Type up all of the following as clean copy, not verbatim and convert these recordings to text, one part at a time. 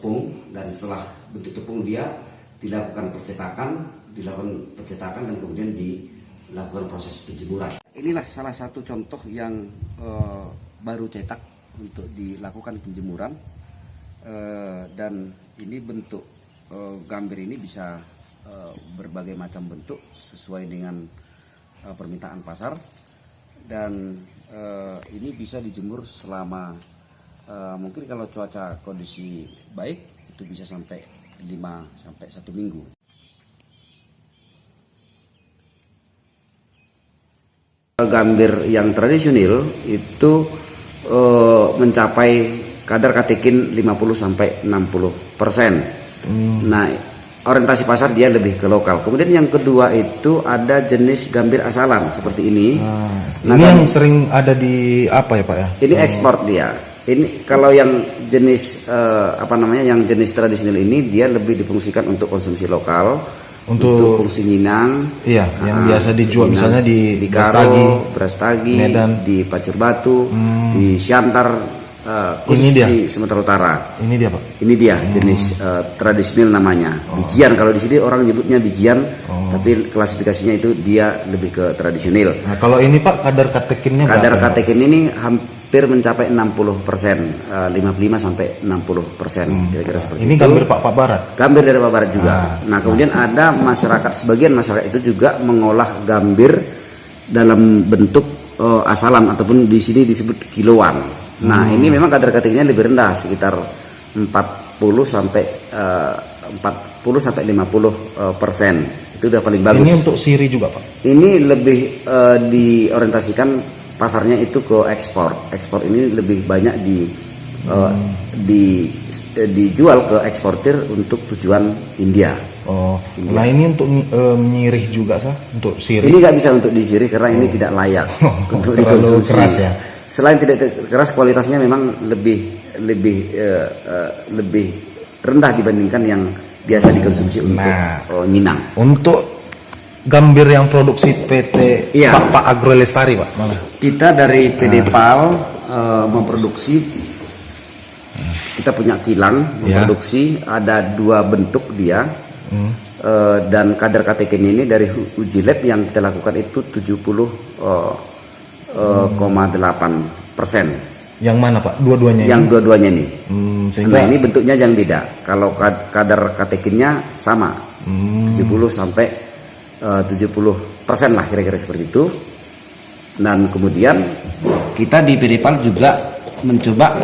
tepung, dan setelah bentuk tepung dia dilakukan percetakan dan kemudian dilakukan proses penjemuran. Inilah salah satu contoh yang baru cetak untuk dilakukan penjemuran, dan ini bentuk gambir ini bisa berbagai macam bentuk sesuai dengan permintaan pasar, dan ini bisa dijemur selama mungkin kalau cuaca kondisi baik itu bisa sampai 5-1 minggu. Gambir yang tradisional itu mencapai kadar katekin 50-60%. Nah, orientasi pasar dia lebih ke lokal. Kemudian yang kedua itu ada jenis gambir asalan seperti ini. Nah, ini yang sering ada di apa ya Pak ya? Ini ekspor dia. Ini kalau yang jenis yang jenis tradisional ini dia lebih difungsikan untuk konsumsi lokal, untuk fungsi nyinang. Iya, yang biasa dijual nyinang, misalnya di Karo, Brastagi, Medan, di Pacur Batu, di Siantar. Khusus di Sumatera Utara. Ini dia Pak. Ini dia jenis tradisional namanya. Bijian, kalau di sini orang nyebutnya bijian, tapi klasifikasinya itu dia lebih ke tradisional. Nah, kalau ini Pak kadar katekinnya berapa? Kadar katekin ini hampir mencapai 60%, 55-60%, kira-kira seperti ini itu. Gambir Pak Barat. Gambir dari Pak Barat juga. Nah, kemudian ada sebagian masyarakat itu juga mengolah gambir dalam bentuk asalan ataupun di sini disebut kiloan. Nah, ini memang kadar katekinnya lebih rendah, sekitar 40-50%. Itu udah paling bagus. Ini untuk siri juga Pak? Ini lebih diorientasikan pasarnya itu ke ekspor. Ekspor ini lebih banyak dijual ke eksportir untuk tujuan India. India. Nah, ini untuk menyirih juga sah? Untuk sirih? Ini nggak bisa untuk disirih karena ini tidak layak untuk dikonsumsi. Keras ya? Selain tidak keras, kualitasnya memang lebih rendah dibandingkan yang biasa dikonsumsi untuk nyinang. Untuk gambir yang produksi PT Pak Agrolestari Pak, mana? Kita dari PD PAL memproduksi, kita punya kilang memproduksi, ada 2 bentuk dia, dan kadar katekin ini dari uji lab yang kita lakukan itu 70,8%. Yang mana Pak? Dua-duanya? Yang dua-duanya nih. Nah, ini bentuknya yang beda. Kalau kadar katekinnya sama, 70% lah kira-kira seperti itu. Dan kemudian kita di PD PAL juga mencoba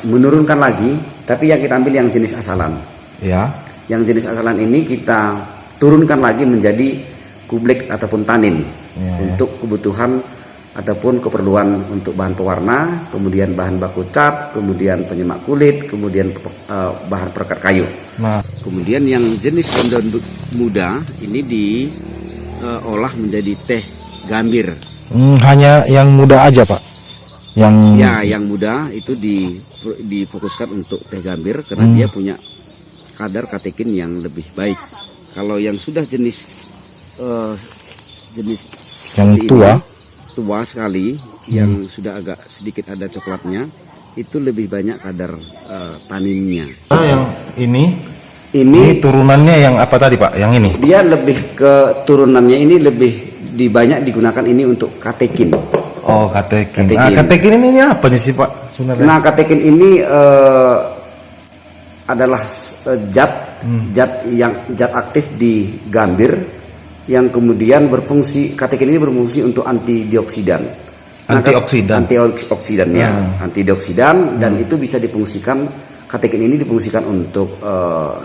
menurunkan lagi, tapi yang kita ambil yang jenis asalan. Ya. Yang jenis asalan ini kita turunkan lagi menjadi kublek ataupun tanin untuk kebutuhan ataupun keperluan untuk bahan pewarna, kemudian bahan baku cat, kemudian penyemak kulit, kemudian bahan perekat kayu. Nah, kemudian yang jenis daun muda ini diolah menjadi teh gambir. Hanya yang muda aja Pak? Yang muda itu difokuskan untuk teh gambir karena dia punya kadar katekin yang lebih baik. Kalau yang sudah jenis yang tua sekali, yang sudah agak sedikit ada coklatnya, itu lebih banyak kadar taninnya. Yang ini turunannya yang apa tadi Pak? Yang ini? Dia lebih ke turunannya ini lebih banyak digunakan ini untuk katekin. Katekin. Katekin ini apa nih sih Pak sebenarnya? Nah, katekin ini adalah zat aktif di gambir yang kemudian berfungsi, katekin ini berfungsi untuk antioksidan. Antioksidan dan itu bisa difungsikan, katekin ini difungsikan untuk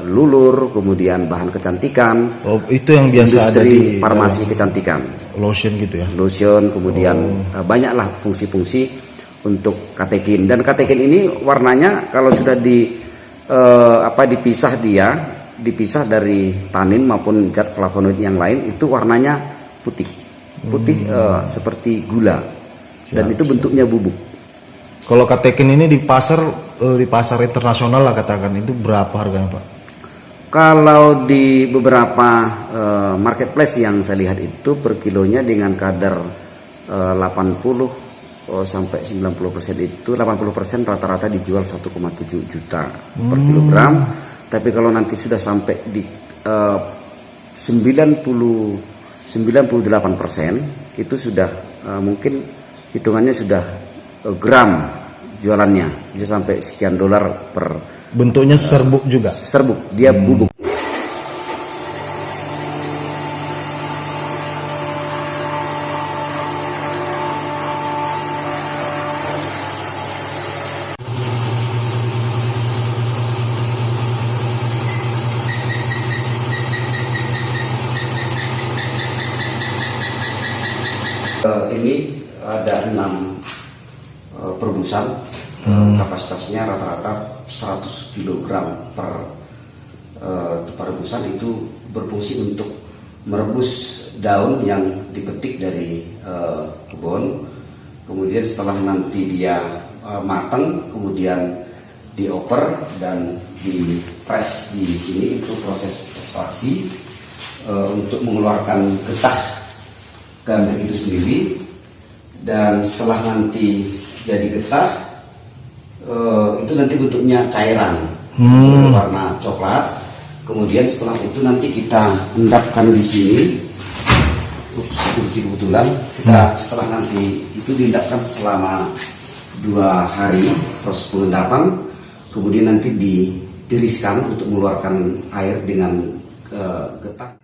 lulur, kemudian bahan kecantikan. Itu yang biasa ada di farmasi kecantikan. Lotion gitu ya. Lotion, kemudian banyaklah fungsi-fungsi untuk katekin. Dan katekin ini warnanya kalau sudah dipisah dari tanin maupun zat flavonoid yang lain, itu warnanya putih seperti gula. Dan itu bentuknya bubuk. Kalau katekin ini di pasar internasional lah katakan, itu berapa harganya Pak? Kalau di beberapa marketplace yang saya lihat itu per kilonya dengan kadar 80 sampai 90% itu 80% rata-rata dijual 1,7 juta per kilogram. Tapi kalau nanti sudah sampai di 98% itu sudah mungkin hitungannya sudah gram jualannya, bisa sampai sekian dolar per. Bentuknya serbuk juga. Serbuk, dia bubuk. Ini ada 6 perebusan, kapasitasnya rata-rata 100 kg per perebusan. Itu berfungsi untuk merebus daun yang dipetik dari kebun. Kemudian setelah nanti dia matang, kemudian dioper dan dipres di sini. Itu proses ekstraksi untuk mengeluarkan getah gambir itu sendiri. Dan setelah nanti jadi getah, itu nanti bentuknya cairan warna coklat. Kemudian setelah itu nanti kita endapkan di sini. Kebetulan kita setelah nanti itu diendapkan selama 2 hari proses pengendapan. Kemudian nanti ditiriskan untuk mengeluarkan air dengan getah.